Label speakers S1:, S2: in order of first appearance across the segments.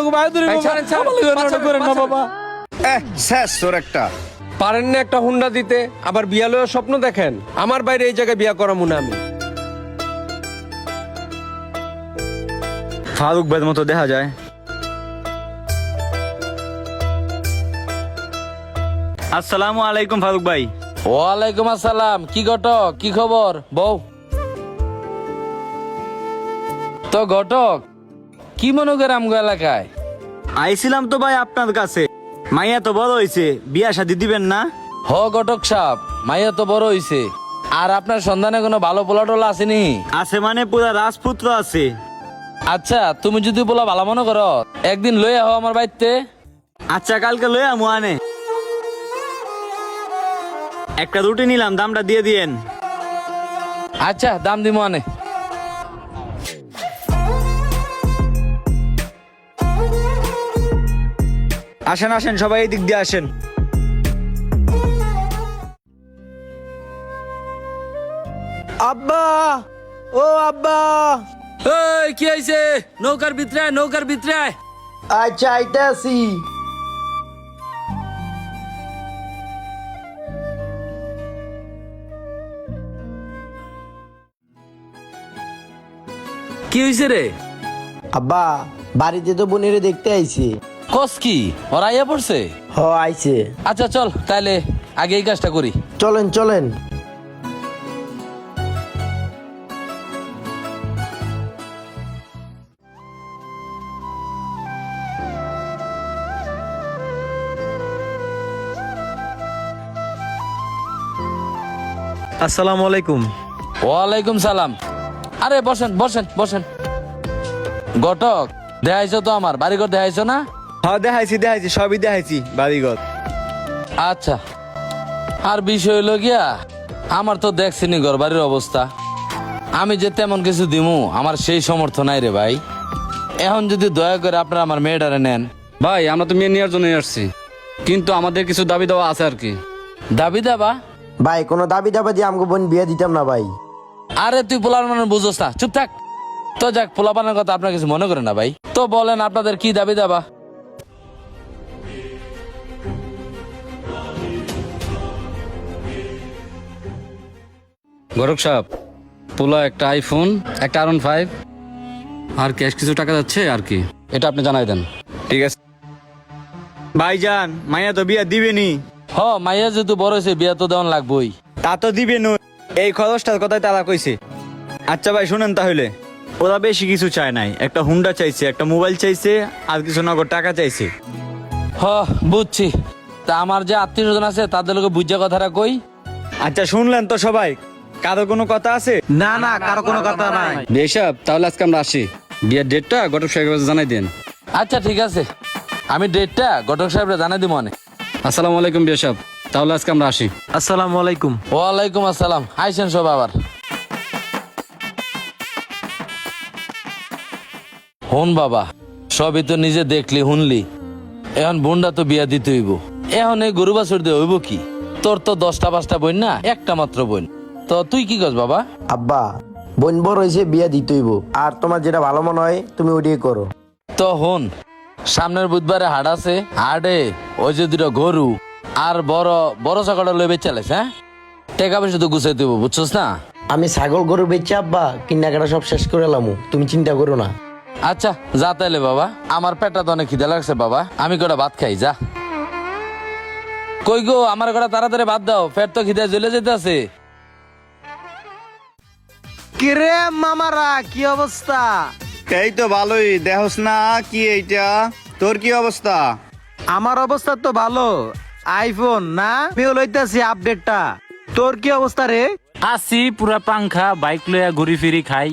S1: আমাকে বাইরে ধরে
S2: এই ছাড়েন, ছাড়েন,
S1: আমার লগে নাটক করেন না
S2: বাঁচান।
S1: বাবা।
S3: শেষ তোর একটা।
S2: পারেন না একটা হুন্ডা দিতে, আবার বিয়া লইয়া স্বপ্ন দেখেন? আমার বাইরে এই জায়গায় বিয়া করা মনে আমি।
S4: ফারুক ভাইয়ের মতো দেখা যায়। আসসালামু আলাইকুম ফারুক ভাই।
S1: ওয়ালাইকুম আসসালাম। কি ঘটক, কি খবর বউ? তো ঘটক, কি মনে করে আমগো এলাকায়?
S4: আইছিলাম তো ভাই আপনার কাছে, মাইয়া তো বড় হয়েছে, বিয়া শাদী দিবেন না?
S1: হ ঘটক সাহেব, মাইয়া তো বড় হইছে। আর আপনার সন্ধানে কোনো ভালো পোলাটোলা আসেনি?
S4: আছে মানে পুরা রাজপুত্র আছে।
S1: আচ্ছা, তুমি যদি বলা ভালো মনে করো, একদিন লই আহ আমার বাড়িতে।
S4: আচ্ছা কালকে লইয়া মুয়ানে একটা রুটি নিলাম, দামটা দিয়ে দিয়েন।
S1: আচ্ছা, দাম দিমো আনে।
S4: আসেন আসেন সবাই এই দিক দিয়ে আসেন।
S5: আব্বা, ও আব্বা।
S1: এই কি হইছে? নৌকার ভিতরে আয়, নৌকার ভিতরে আয়।
S5: আচ্ছা আইতে আসি।
S1: কি হইছে রে?
S5: আব্বা, বাড়িতে তো বোনেরে দেখতে আইছি।
S1: কস কি ওরা আইয়া পড়ছে?
S5: হ আইছে।
S1: আচ্ছা চল তাইলে আগে এই কাজটা করি।
S5: চলেন চলেন।
S4: আসসালামু আলাইকুম।
S1: ওয়ালাইকুম সালাম। আরে বসেন বসেন বসেন। ঘটক, দেখাইছো তো আমার বাড়িঘর, দেখাইছো না?
S4: হ্যাঁ দেখাইছি দেখাইছি, সবই দেখাইছি বাড়িঘর।
S1: আচ্ছা, আর বিষয় হইলো গিয়া, আমার তো দেখছিনি ঘর বাড়ির অবস্থা। আমি যে তেমন কিছু দিমু আমার সেই সমর্থ নাই রে ভাই। এখন যদি দয়া করে আপনারা আমার মেয়েটারে নেন।
S6: ভাই আমরা তো মেয়ে নেওয়ার জন্যই আসছি, কিন্তু আমাদের কিছু দাবি দেওয়া আছে আর কি।
S1: দাবি দাবা?
S5: ভাই কোনো দাবি দাবা দিয়ে আমাকে বোন বিয়ে দিতাম না ভাই।
S1: আরে তুই পোলার মানে বুঝোস না, চুপ থাক তো। যাক, পোলাপানের কথা আপনার কিছু মনে করে না ভাই। তো বলেন আপনাদের কি দাবি দাবা?
S6: গরক সাহেব, পোলা একটা আইফোন, একটা R15 আর ক্যাশ কিছু টাকা যাচ্ছে আর কি, এটা আপনি জানাই দেন।
S4: ঠিক আছে ভাইজান, মাইয়া তো বিয়া দিবেনি।
S1: হ, মাইয়া যেহেতু বড় হয়েছে, বিয়া তো দেওয়ান লাগবই।
S4: তা তো দিবেন, এই খরচটার কথাই তারা কইছে। আচ্ছা ভাই শুনেন তাহলে, ওরা বেশি কিছু চায় নাই, একটা হুন্ডা চাইছে, একটা মোবাইল চাইছে, আর কিছু নগদ টাকা চাইছে।
S1: হ বুঝছি। তা আমার যে আত্মীয় স্বজন আছে তাদের লোক বুঝা কথাটা কই।
S4: আচ্ছা শুনলেন তো সবাই, কারো কোনো কথা আছে?
S5: না না, কারো কোনো কথা নাই।
S6: বিয়ে সাহেব তাহলে আজকে আমরা আসি, বিয়ের ডেটটা গরক সাহেবের কাছে জানাই দেন।
S1: আচ্ছা ঠিক আছে, আমি ডেটটা ঘটক সাহেবরে জানাই দিব মনে।
S6: আসসালামু আলাইকুম বিয়ে সাহেব, তাহলে আজকে আমরা আসি।
S4: আসসালামু আলাইকুম।
S1: ওয়ালাইকুম আসসালাম। আইসেন সব আবার। হন বাবা, সবই তো নিজে দেখলি শুনলি। এখন বোনটা তো বিয়া দিতে হইব। এখন এই গরু বাছুর দিয়ে হইব কি? তোর তো 10টা 5টা বোন না, একটা মাত্র বোন। তো তুই কি করছ বাবা?
S5: আব্বা, বোন বড় হয়েছে, বিয়ে দিতেইব। আর তোমার যেটা ভালো মনে হয় তুমি ওইটাই করো।
S1: তো হন, সামনের বুধবারে হাট আছে, হাটে ওই যে দুটো গরু আর বড় বড় ছাগলটা লইবে চালাইছ। হ্যাঁ, টাকা পয়সা তো গুছাই দেবো, বুঝছস না?
S5: আমি ছাগল গরু বেচছি আব্বা, কিনাকাটা সব শেষ করে এলাম, তুমি চিন্তা করো না।
S1: আচ্ছা যা তাইলে বাবা, আমার পেটটা তো অনেক খিদে লাগছে বাবা, আমি কটা ভাত খাই। যা। কই গো, আমার কটা তাড়াতাড়ি ভাত দাও, পেট তো খিদে জ্বলে যেতে আছে।
S5: কিরে মামারা, কি অবস্থা?
S3: এই তো ভালোই, দেহস না কি এইটা? তোর কি অবস্থা?
S5: আমার অবস্থা তো ভালো। আইফোন না, আমিও লইতেছি আপডেটটা। তোর কি অবস্থা রে?
S7: আসি পুরা পাংখা, বাইক লইয়া ঘুরি ফিরি খাই।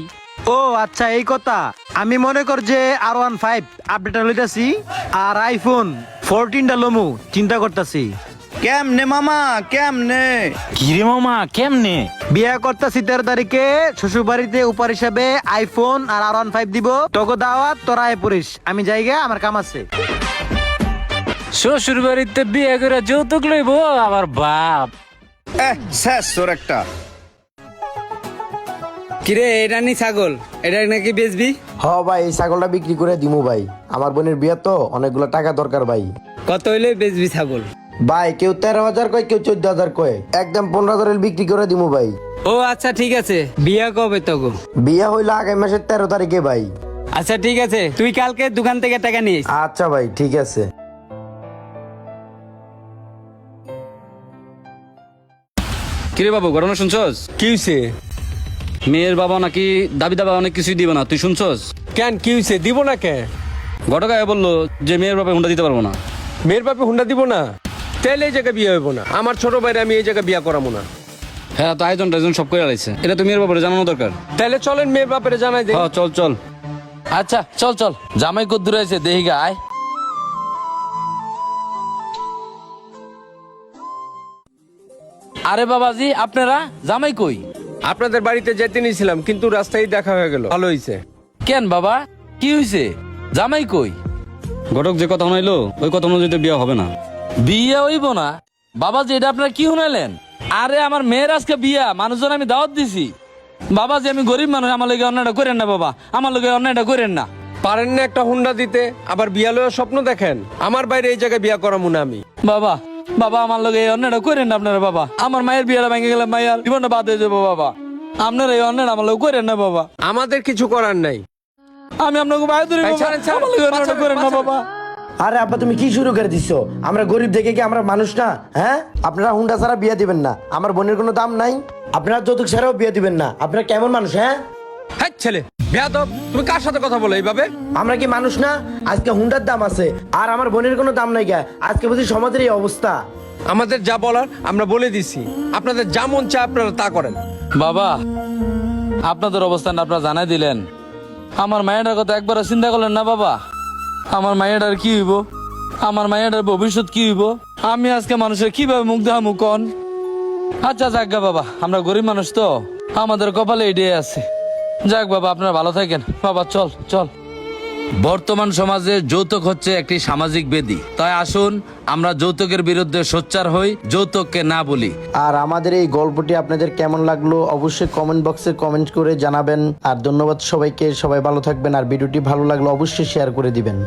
S5: ও আচ্ছা, এই কথা। আমি মনে কর যে R15 আপডেটটা লইতাছি, আর আইফোন 14টা লমু চিন্তা করতেছি।
S3: কেমনে মামা কেমনে?
S7: কিরে মামা কেমনে?
S5: বিয়া করতেছি 13 তারিখে, শ্বশুর বাড়িতে উপর হিসাবে আইফোন আর R15 দিব। তোকে দাওয়াত, তোরা আয় পড়িস। আমি যাইগা, আমার কাম আছে।
S7: শ্বশুর বাড়িতে বিয়ে করে যৌতুক লইব আবার বাপ।
S3: শেষ তোর একটা।
S8: কিরে এটা নি ছাগল, এটা নাকি বেচবি?
S9: হ ভাই, এই ছাগলটা বিক্রি করে দিমু ভাই। আমার বোনের বিয়ে তো, অনেকগুলো টাকা দরকার ভাই।
S8: কত হইলে বেচবি ছাগল?
S9: ভাই কেউ 13,000 কয়, কেউ 14,000 কয়, একদম 15,000 বিক্রি করে দিমু ভাই।
S8: ও আচ্ছা ঠিক আছে, বিয়া কবে তগো?
S9: বিয়ে হইলো আগামী মাসের 13 তারিখে ভাই।
S8: আচ্ছা ঠিক আছে, তুই কালকে দোকান থেকে টাকা নিস।
S9: আচ্ছা ভাই ঠিক আছে।
S6: কিরে বাবু, ঘটনা শুনছস?
S2: কি হইছে?
S6: মেয়ের বাবা নাকি দাবি দাবা অনেক কিছুই দিবে না, তুই শুনছস?
S2: কেন কি হইছে? দিব না কে?
S6: ঘটকায় বললো যে মেয়ের বাবা হুন্ডা দিতে পারবো না।
S2: মেয়ের বাপে হুন্ডা দিব না? তাইলে এই জায়গায় বিয়ে হইব না। আমার ছোট ভাইরে আমি এই জায়গায় বিয়া করাবো না।
S6: হ্যাঁ, তো আয়োজন টায়োজন সব করে আলাইছে, এটা তো মেয়ের বাবারে জানানো দরকার।
S2: তাইলে চলেন মেয়ের বাপেরে জানাই দে।
S6: হ্যাঁ চল চল।
S1: আচ্ছা চল চল, জামাই কদ্দুর আছে দেহিগা আয়। আরে বাবাজি, আপনারা জামাই কই?
S2: আপনাদের বাড়িতে যেতে নিয়েছিলাম, কিন্তু রাস্তায় দেখা হয়ে গেল। ভালো হইছে।
S1: কেন বাবা, কি হইছে? জামাই কই?
S6: ঘটক যে কথা শুনাইলো ওই কথা অনুযায়ী তো বিয়ে হবে না।
S1: বিয়ে হইব না? বাবাজি এটা আপনারা কি শুনাইলেন? আরে আমার মেয়ের আজকে বিয়া, মানুষজন আমি দাওয়াত দিছি। বাবাজি আমি গরিব মানুষ, আমার লগে অন্যটা করেন না বাবা, আমার লগে অন্যটা করেন না।
S2: পারেন না একটা হুন্ডা দিতে, আবার বিয়া লইয়া স্বপ্ন দেখেন? আমার বাইরে এই জায়গায় বিয়া করামু না আমি।
S1: বাবা বাবা আমার লগে এই অন্যটা করেন না আপনারা বাবা। আমার মায়ের বিয়াটা ভেঙে গেলে মায়ের জীবনটা বাদ হয়ে যাবো বাবা। আপনারা এই অন্যটা আমার লগে করেন না বাবা।
S2: আমাদের কিছু করার নাই।
S1: আমি আপনাকে বাইরে ধরে
S2: এই ছাড়েন, ছাড়েন।
S1: আমার লগে অন্যটা করেন না বাবা।
S9: আরে আব্বা তুমি কি শুরু করে দিছো? আমরা গরিব দেখে কি আমরা মানুষ না? হ্যাঁ, আপনারা হুন্ডা ছাড়া বিয়ে দিবেন না। আমার বোনের কোনো দাম নাই। আপনারা যৌতুক ছাড়াও বিয়ে দিবেন না। আপনারা কেমন মানুষ? হ্যাঁ,
S2: হ্যাঁ ছেলে বেয়াদব, তুমি কার সাথে কথা বলো এইভাবে?
S9: আমরা কি মানুষ না? আজকে হুন্ডার দাম আছে আর আমার বোনের কোনো দাম নাই গা। আজকে বুঝি সমাজের এই অবস্থা।
S2: আমাদের যা বলার আমরা বলে দিছি, আপনাদের যা মন চায় আপনারা তা করেন।
S1: বাবা আপনাদের অবস্থান আপনারা জানাই দিলেন, আমার মায়ের কথা একবার চিন্তা করলেন না বাবা? আমার মায়ের কি হইব? আমার মায়ের ভবিষ্যৎ কি হইব? আমি আজকে মানুষের কিভাবে মুখ দেখা মুখ কন? আচ্ছা যাক গা বাবা, আমরা গরিব মানুষ তো, আমাদের কপালে এটাই আছে। যাক বাবা, আপনারা ভালো থাকেন বাবা। চল চল। বর্তমান সমাজে যৌতুক হচ্ছে একটি সামাজিক ব্যাধি, তাই আসুন আমরা যৌতুকের বিরুদ্ধে সোচ্চার হই, যৌতুককে না বলি।
S9: আর আমাদের এই গল্পটি আপনাদের কেমন লাগলো অবশ্যই কমেন্ট বক্সে কমেন্ট করে জানাবেন। আর ধন্যবাদ সবাইকে, সবাই ভালো থাকবেন। আর ভিডিওটি ভালো লাগলো অবশ্যই শেয়ার করে দিবেন।